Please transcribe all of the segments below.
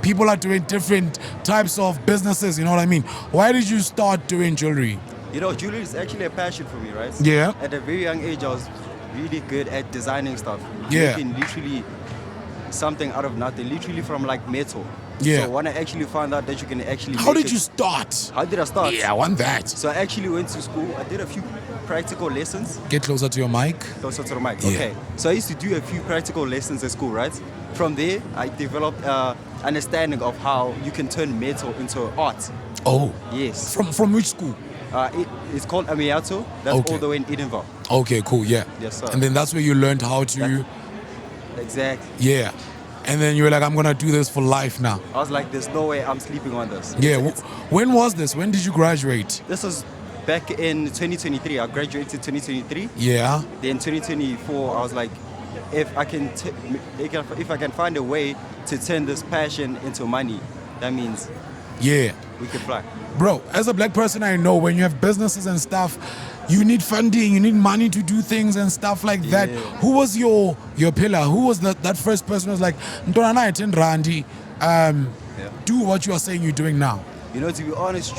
people are doing different types of businesses, you know what I mean? Why did you start doing jewelry? You know, jewelry is actually a passion for me, right? Yeah. At a very young age, I was really good at designing stuff. Yeah. Making literally something out of nothing, literally from like metal. Yeah. So when I actually found out that you can actually How make did you start? How did I start? Yeah, I want that. So I actually went to school. I did a few practical lessons. Get closer to your mic. Closer to the mic. Yeah. Okay. So I used to do a few practical lessons at school, right? From there, I developed understanding of how you can turn metal into art. Oh. Yes. From which school? It's called Amiato. That's Okay. all the way in Edinburgh. Okay, cool, yeah. Yes, sir. And then that's where you learned how to... Exactly. Yeah. And then you were like, I'm going to do this for life now. I was like, there's no way I'm sleeping on this. Yeah. When was this? When did you graduate? This was back in 2023. I graduated 2023. Yeah. Then 2024, I was like, if I can find a way to turn this passion into money, that means Yeah. we can fly. Bro, as a black person, I know when you have businesses and stuff, you need funding, you need money to do things and stuff like that. Who was your pillar? Who was that first person who was like, Ntwana Iten Randi, do what you are saying you're doing now? You know, to be honest,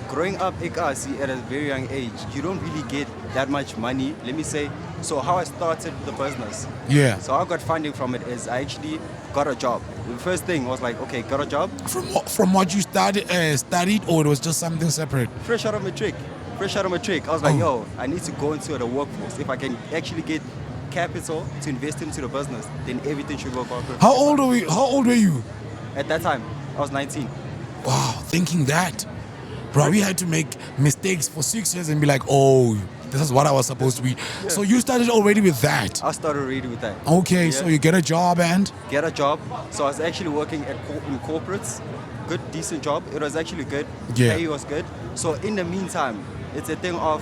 growing up Ekasi at a very young age, you don't really get that much money. Let me say, so how I started the business. Yeah. So I got funding from it is I actually got a job. The first thing was like, okay, got a job. From what you studied, or it was just something separate? Fresh out of matric. I was like, yo, I need to go into the workforce. If I can actually get capital to invest into the business, then everything should work out. How old were you? At that time, I was 19. Wow, thinking that. Bro, we had to make mistakes for 6 years and be like, oh, this is what I was supposed to be. Yeah. So you started already with that? I started already with that. Okay, so you get a job and? Get a job. So I was actually working in corporates. Good, decent job. It was actually good. Yeah. Pay was good. So in the meantime, it's a thing of,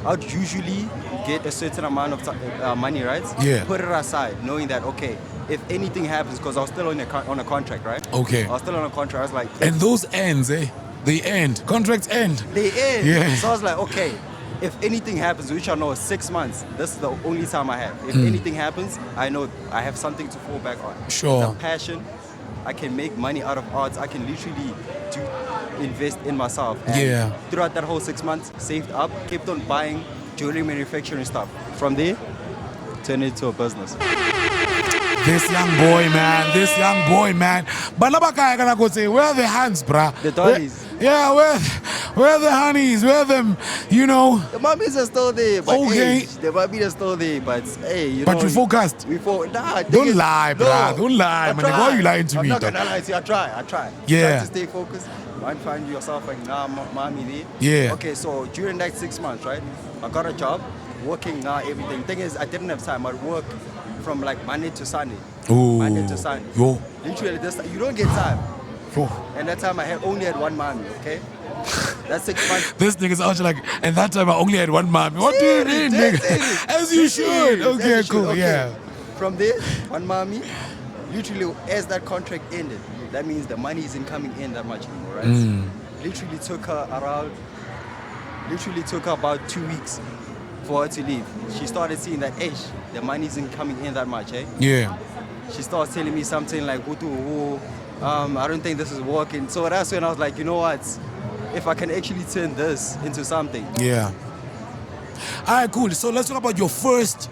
I'd usually get a certain amount of money, right? Yeah. Put it aside, knowing that, okay, if anything happens, because I was still on a contract, right? Okay. I was still on a contract. I was like... And those ends, they end. Contracts end. They end. Yeah. So I was like, okay, if anything happens, which I know is 6 months, this is the only time I have. If anything happens, I know I have something to fall back on. Sure. The passion, I can make money out of arts. I can literally invest in myself. And throughout that whole 6 months, saved up, kept on buying jewelry manufacturing stuff. From there, turned it into a business. This young boy, man. But nobody gonna go say, where are the hands, bruh? The dollies. Yeah, where are the honeys? Where are them, you know? The mummies are still there, but okay. The mummies are still there, but hey, you know. But you focused. Nah, don't lie, bruh. Don't lie, man. Why are you lying to me? I'm not gonna lie to you. I try. Yeah. Try to stay focused. Find yourself like, nah, mommy there. Yeah. Okay, so during that 6 months, right, I got a job, working now, everything. Thing is, I didn't have time. I'd work from like Monday to Sunday. Ooh. Monday to Sunday. Yo. Literally, you don't get time. Oh. And that time I only had one mommy, okay? That's 6 months. This nigga's out like, and that time I only had one mommy. What do you mean, nigga? As you should. Okay, cool, okay. Yeah. From there, one mommy, literally as that contract ended, that means the money isn't coming in that much anymore, right? Literally took her about 2 weeks for her to leave. She started seeing that, the money isn't coming in that much, eh? Yeah. She starts telling me something like, I don't think this is working. So that's when I was like, you know what? If I can actually turn this into something. Yeah. All right, cool. So let's talk about your first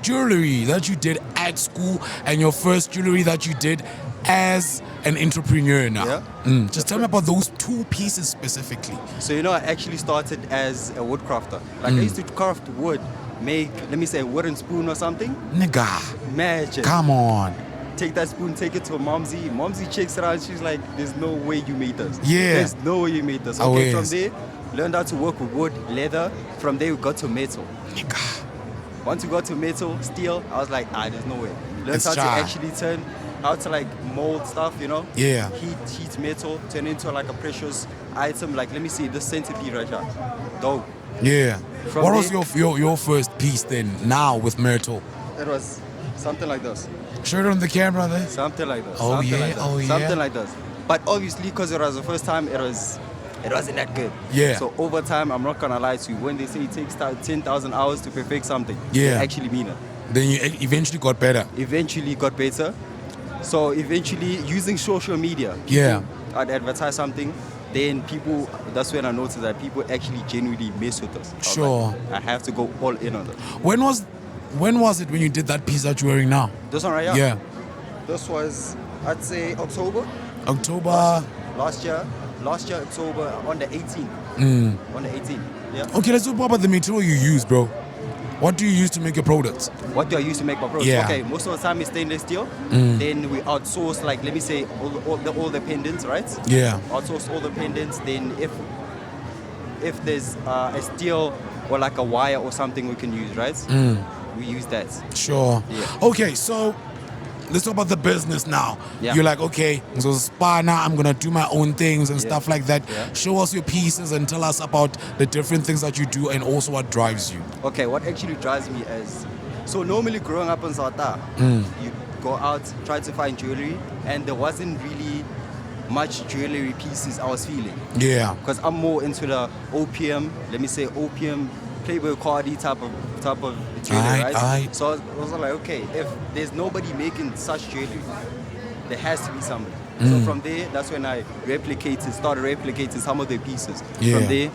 jewelry that you did at school and your first jewelry that you did as an entrepreneur now. Yeah. Just tell me about those two pieces specifically. So, you know, I actually started as a wood crafter. Like I used to craft wood, make, let me say, a wooden spoon or something. Nigga. Imagine. Come on. Take that spoon, take it to Momsy. Momsy checks it out. She's like, there's no way you made this. Yeah. There's no way you made this. Okay, from there, learned how to work with wood, leather. From there, we got to metal. Nigga. Once we got to metal, steel, I was like, there's no way. Learned how to actually turn, how to like mold stuff, you know? Yeah. Heat metal, turn into like a precious item. Like, let me see, this centipede right here. Dope. Yeah. From what was your first piece then, now with metal? It was something like this. Show it on the camera there. Something like this. Oh, something yeah. Like this. Oh, yeah. Something like this. But obviously, because it was the first time, it wasn't that good. Yeah. So over time, I'm not gonna lie to you. When they say it takes 10,000 hours to perfect something, yeah, they actually mean it. Then you eventually got better. Eventually got better. So eventually, using social media, I'd advertise something. Then that's when I noticed that people actually genuinely mess with us. Sure. Like, I have to go all in on that. When was it when you did that piece that you're wearing now? This one right here? Yeah. This was, I'd say, October. Last year, October, on the 18th. On the 18th, yeah. Okay, let's talk about the material you use, bro. What do you use to make your products? What do I use to make my products? Yeah. Okay, most of the time it's stainless steel. Then we outsource, like, let me say, all the pendants, right? Yeah. Outsource all the pendants. Then if there's a steel or like a wire or something we can use, right? We use that. Sure. Yeah. Okay, so let's talk about the business now. Yeah. You're like, okay, so spa now, I'm gonna do my own things and stuff like that. Yeah. Show us your pieces and tell us about the different things that you do and also what drives you. Okay, what actually drives me is, so normally growing up in Zata, you go out, try to find jewelry, and there wasn't really much jewelry pieces I was feeling. Yeah. Because I'm more into the OPM, let me say OPM, Playboy Cardi type of jewelry, right? So I was like, okay, if there's nobody making such jewelry, there has to be somebody. So from there, that's when I started replicating some of the pieces. Yeah. From there,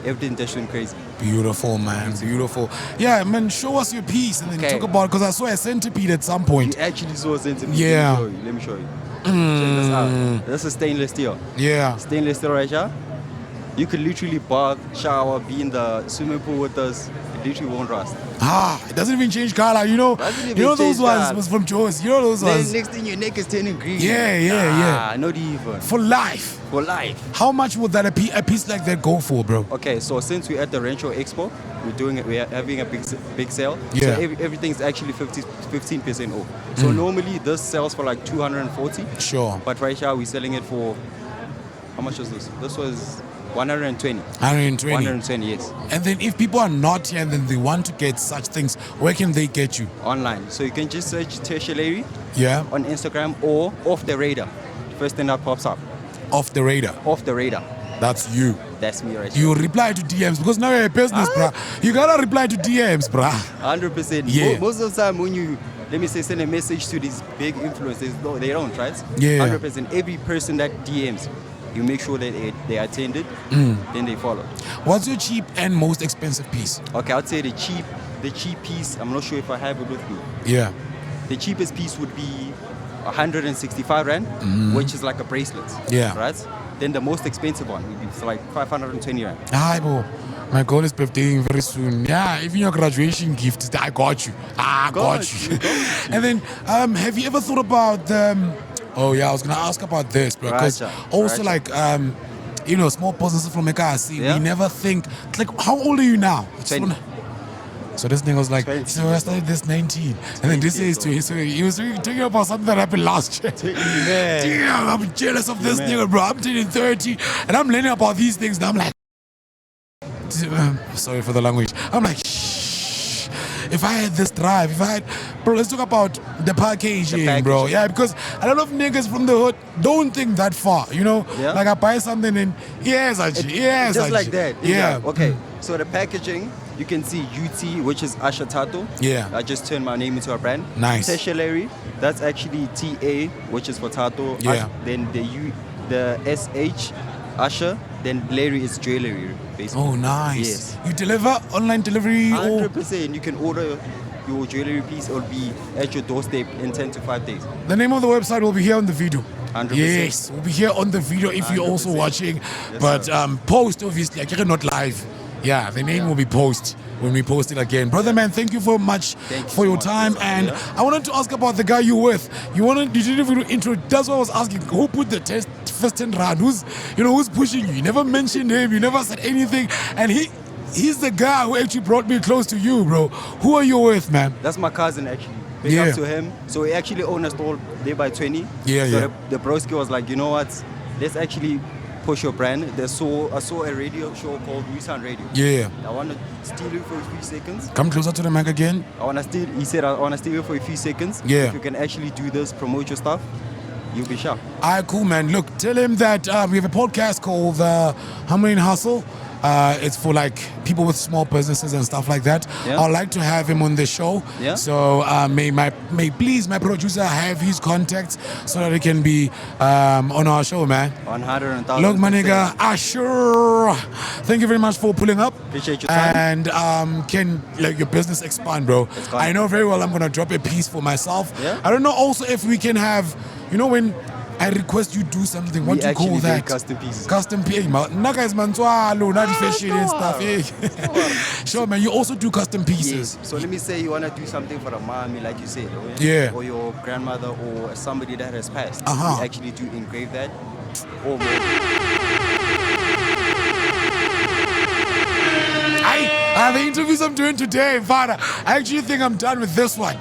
everything just went crazy. Beautiful, man. Beautiful. Yeah, man, show us your piece and then talk about, because I saw a centipede at some point. You actually saw a centipede. Yeah. Let me show you. Check this out. This is stainless steel. Yeah. Stainless steel right here. You could literally bath, shower, be in the swimming pool with us. It literally won't rust. It doesn't even change color, you know. Those ones was from Joe's. You know those ones. Next thing your neck is turning green. Yeah. Not even. For life. For life. How much would that a piece like that go for, bro? Okay, so since we're at the Rancho Expo, we're having a big sale. Yeah. So everything's actually 15% off. So normally this sells for like 240. Sure. But right now we're selling it for, how much was this? This was 120. 120, yes. And then if people are not here and then they want to get such things, where can they get you? Online. So you can just search Tasherlary on Instagram or Off the Radar. First thing that pops up. Off the Radar. Off the Radar. That's you. That's me right You reply to DMs because now you're a business, bruh. You gotta reply to DMs, bruh. 100%. Yeah. Most of the time when you, let me say, send a message to these big influencers, no, they don't, right? Yeah. 100%. Every person that DMs, you make sure that they attended, then they follow. What's your cheap and most expensive piece? Okay, I'd say the cheap piece, I'm not sure if I have it with me. Yeah. The cheapest piece would be 165 Rand, which is like a bracelet. Yeah. Right? Then the most expensive one would be like 520 Rand. Hi, bro. My girl is birthday very soon. Yeah, even your graduation gift, I got you. I got you. And then, have you ever thought about oh yeah, I was gonna ask about this, bro. Because like, small businesses from Ekasi, we never think. Like, how old are you now? 20. So this thing was like, 20. so I started this 19, and then this is 20. So he was talking about something that happened last year. Damn, I'm jealous of this nigga, bro. I'm turning 30, and I'm learning about these things, and I'm like, sorry for the language. I'm like, shh. If I had this drive, bro, let's talk about the packaging, bro. Yeah, because a lot of niggas from the hood don't think that far, you know? Yeah. Like I buy something and just like that. Yeah. Okay, so the packaging, you can see UT, which is Asha Tato. Yeah. I just turned my name into a brand. Nice. Tasherlary, that's actually TA, which is for Tato. Yeah. Then the SH, Asha, then Larry is jewelry, basically. Oh, nice. Yes. You deliver online delivery? 100%. You can order your jewelry piece, it will be at your doorstep in 10 to 5 days. The name of the website will be here on the video. 100%. Yes, we'll be here on the video if you're also 100%. watching. Yes, but sir. Post, obviously, I can not live. Yeah, the name will be post when we post it again. Brother man, thank you very much for your time. And I wanted to ask about the guy you're with. You didn't even intro. That's what I was asking. Who put the test first in round? Who's pushing you? You never mentioned him. You never said anything. And he's the guy who actually brought me close to you, bro. Who are you with, man? That's my cousin, actually. Big up to him. So he actually owned a store there by 20. So the broski was like, you know what? Let's actually push your brand. I saw a radio show called Newtown Radio. Yeah. I want to steal you for a few seconds. Come closer to the mic again. He said, I want to steal you for a few seconds. Yeah. If you can actually do this, promote your stuff, you'll be sharp. All right, cool, man. Look, tell him that we have a podcast called Hammer and Hustle. It's for like people with small businesses and stuff like that. Yeah. I'd like to have him on the show. Yeah. So may please my producer have his contacts so that he can be on our show, man. 100,000%. Look, my nigga, Asher, thank you very much for pulling up. Appreciate your time. And can like your business expand, bro? I know very well I'm gonna drop a piece for myself. Yeah. I don't know also if we can have, you know, when I request you do something, what do you call that? Custom pieces. Custom piece. Naga is manzwalo, not fashion and stuff. Yeah. Sure, man. You also do custom pieces. Yes. So let me say you want to do something for a mommy, like you said, Yeah. or your grandmother, or somebody that has passed. Uh-huh. We actually do engrave that. Or more. The interviews I'm doing today, Father, I actually think I'm done with this one.